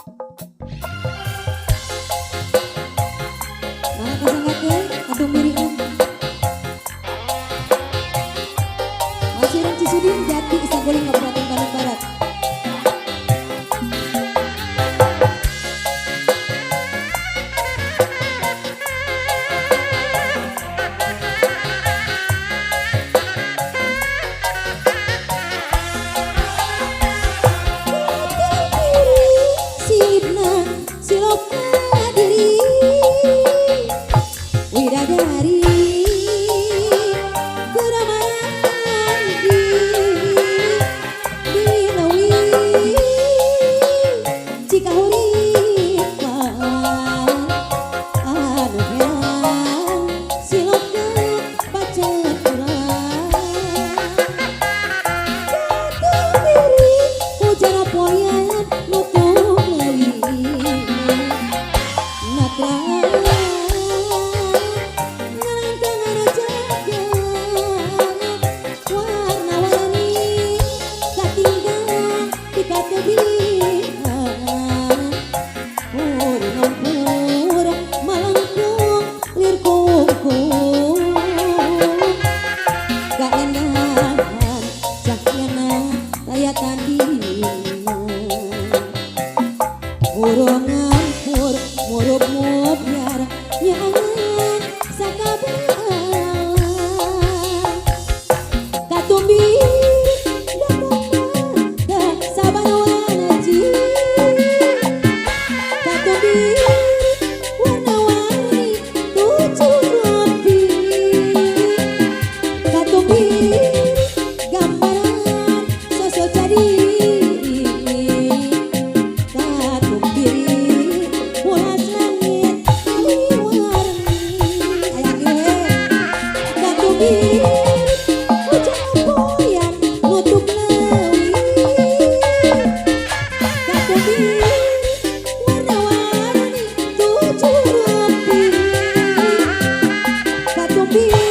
Nah, kasangkeun atuh mirian. Masiran Cisudin Jati Saguling Kabupaten Bandung Barat. Sidna siloka diri widadari keramahan di Lawi Cikahurip anu heang siloka pacet urang jatuh diri hujan poyan nutup lewi natraan ngalangkangan jagat warna-warni katinggal di katebihan pur malangkung lir kungkung kaendahan cahyana layatan dina urongan mur murup biar nyangan sakabean katumbi damang sabarawana ji katumbi warna-warni tujuh api katumbi gambaran sosok jadi katumpiri pulas langit liwarni katumpiri hujan poyan nutup lewi katumpiri warna-warni tujuh api katumpiri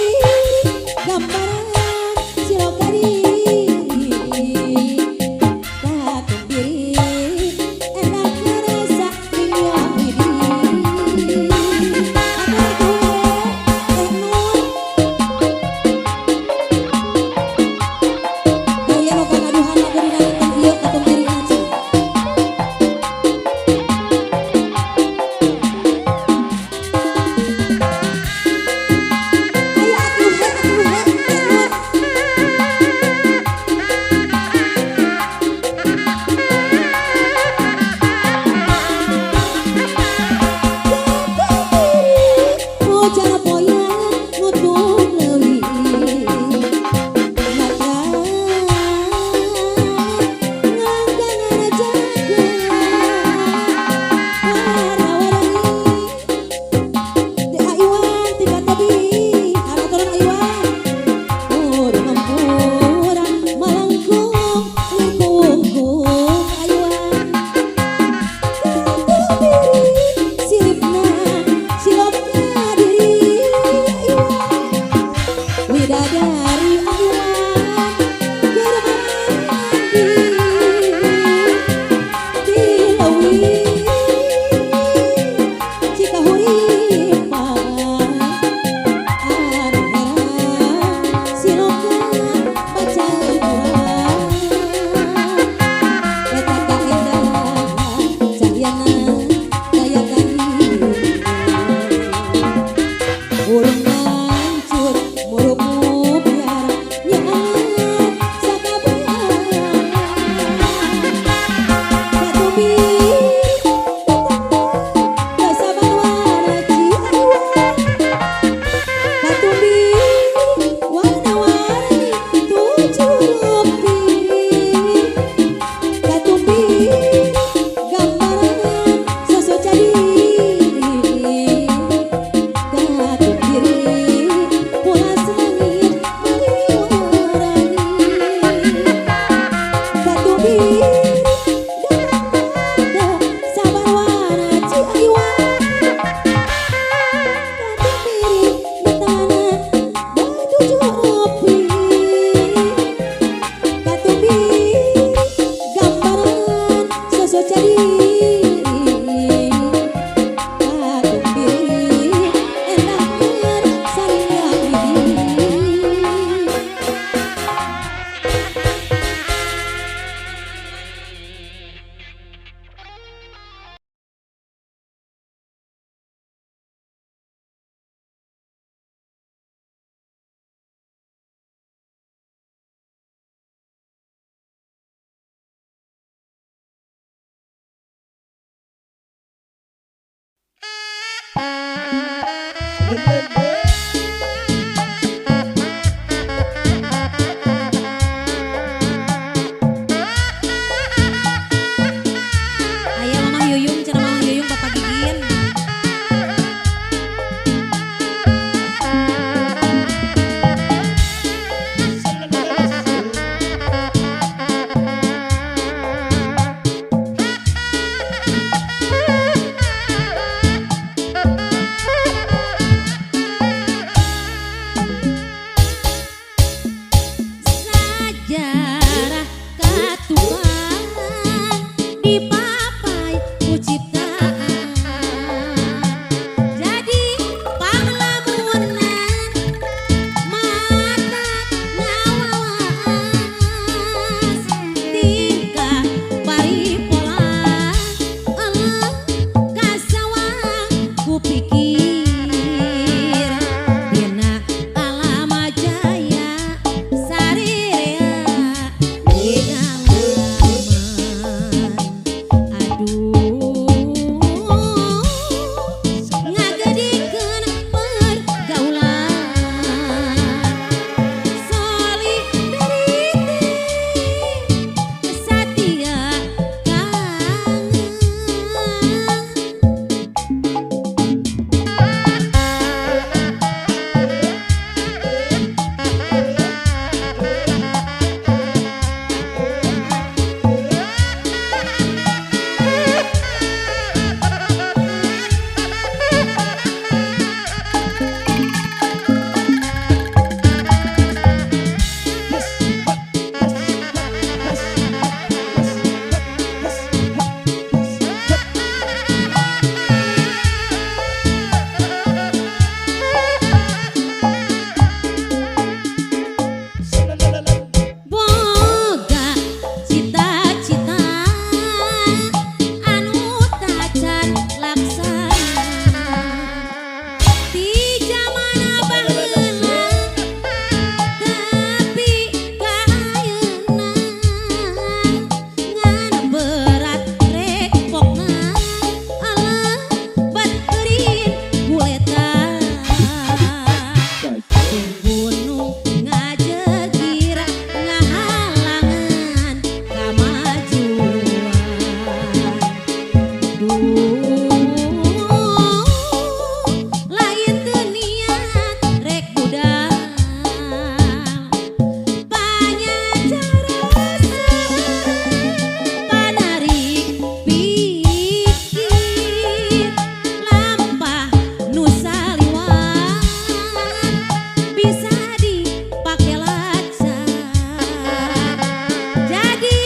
gambaran siloka diri katumpiri enak ngerasa minyak widi atur gue nur gaya lo kagaduhan lagu dina lintang ieu katumpiri aja Ayah Mama Yuyung, cara Mama Yuyung Papa Gigin. Sajarah katukan dipapai ku ciptaan, jadi panglamunan mata ngawawas tingkah paripolan kasawang ku pikir dina alam jaya sarirea ngagedikeun pergaulan solidarity satia kangen. Boga cita-cita anu tacan laksana di jamana baheula tapi kahayeuna ngan berat rek pokna alah bateurin buletan gunung ngajegira ngahalangan kamajuan. Lain teu niat rek budal panyacara panarik pikir lampah nu saliwat bisa dipake lacan, jadi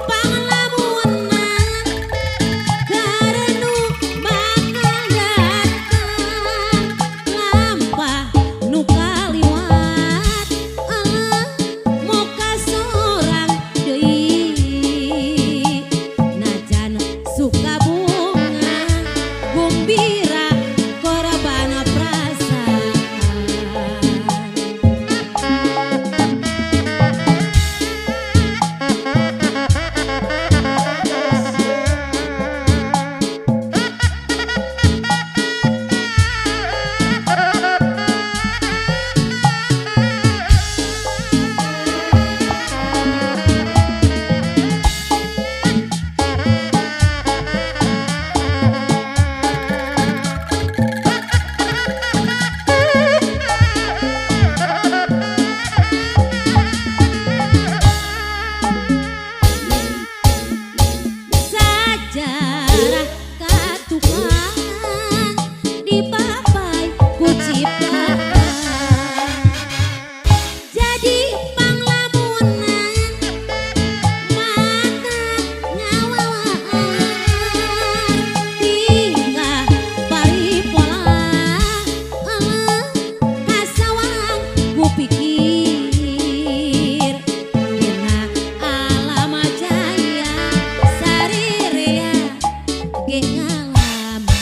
panglamunan karenu bakal datang lampah nu kaliwat moka sorang deui najan suka bunga gumbira korban perasaan. Sajarah katukan dipapai ku ciptaan, jadi panglamunan mata ngawawas tingkah paripolan kasawang ku pikir dina alam jaya sarirea ge ngalaman.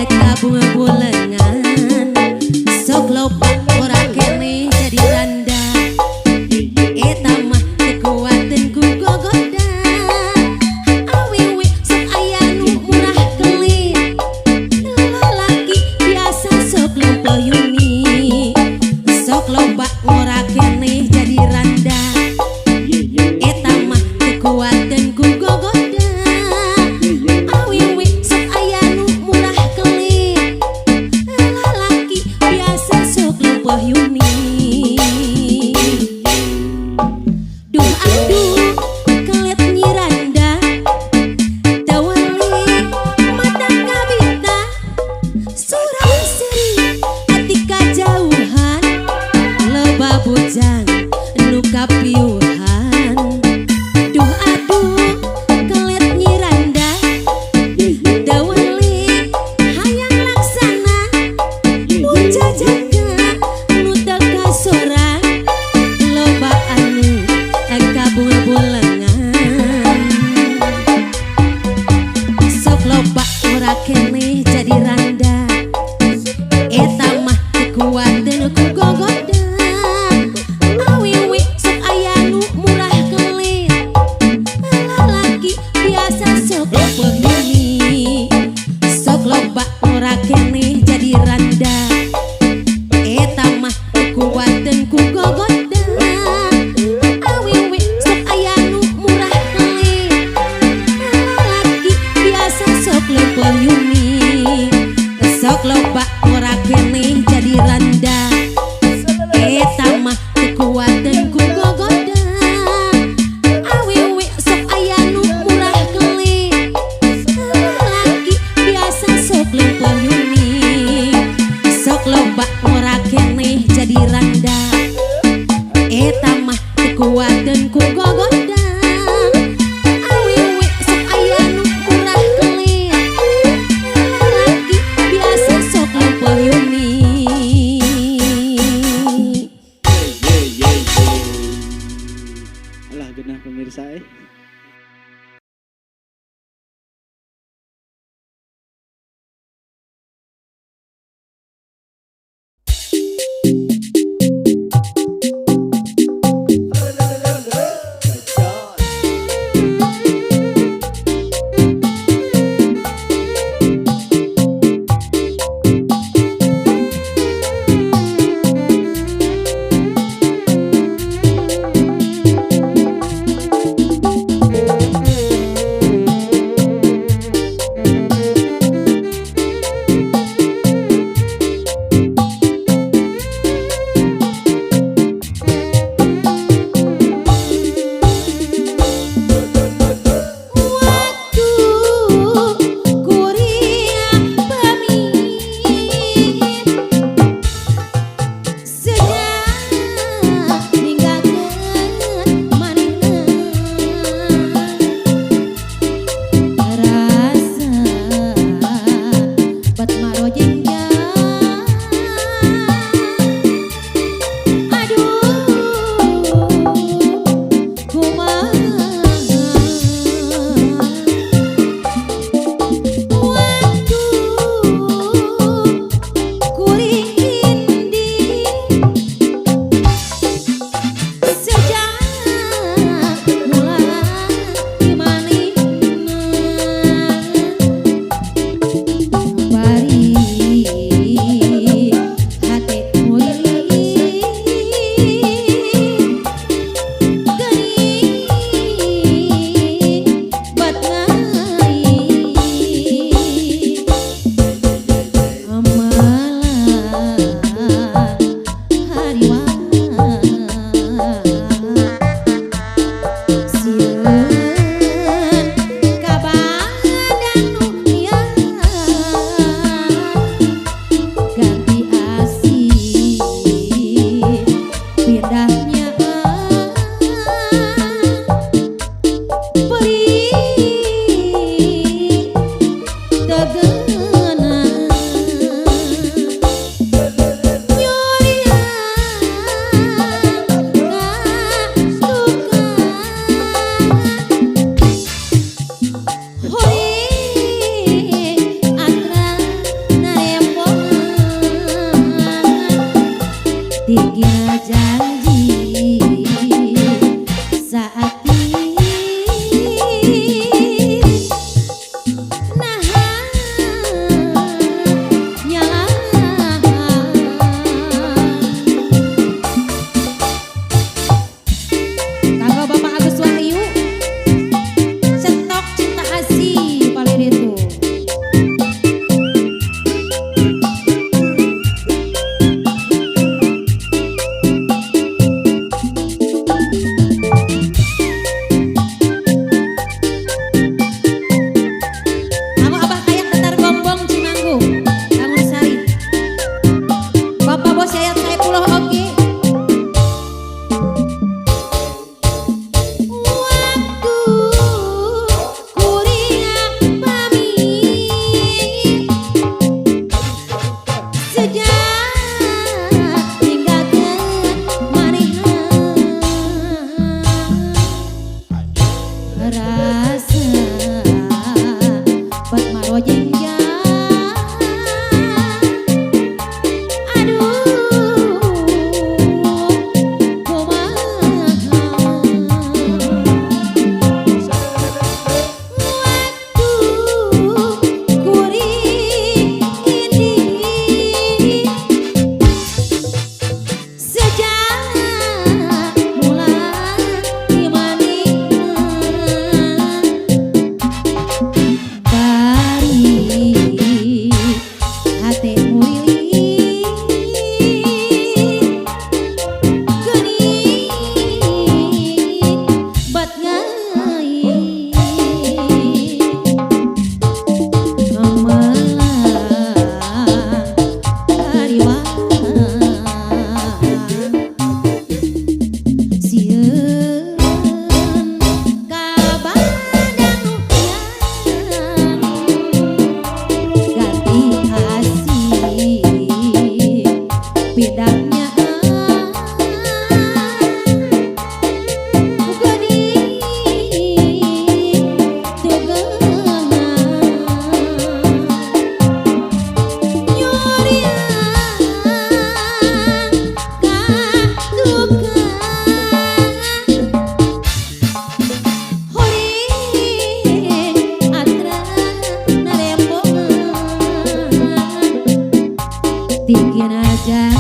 kabunga-bulengan sok loba ora kene jadi randa eta mah kekuatan ku gogoda awewe sok aya nu murah kelit lalaki biasa sok lupa yuni sok loba ora kene jadi randa eta mah kekuatan ku gogoda awewe sok aya nu murah kelit lalaki biasa sok lupa yuni duh aduh kelet nyiranda tawali mata kabita surah seri hati kajauhan loba bujang nu kapiuhan duh aduh kelet nyiranda tawali hayang laksana puja jaga nu teu kasoran loba anu kabul-bulengan sok loba ora kene jadi randa eta mah kekuatan ku gogoda awewe sok aya nu murah kelit lalaki biasa sok lupa yuni sok loba ora kene jadi randa eta mah kekuatan ku gogoda awewe sok aya nu murah kelit lalaki biasa sok lupa yuni sok loba ora kene jadi randa eta mah kekuatan ku gogoda awewe sok aya nu murah kelit lalaki biasa sok lupa yuni sok loba ora kene jadi randa eta mah kekuatan ku gogoda awewe sok aya nu murah kelit lalaki biasa sok lupa yuni bikin aja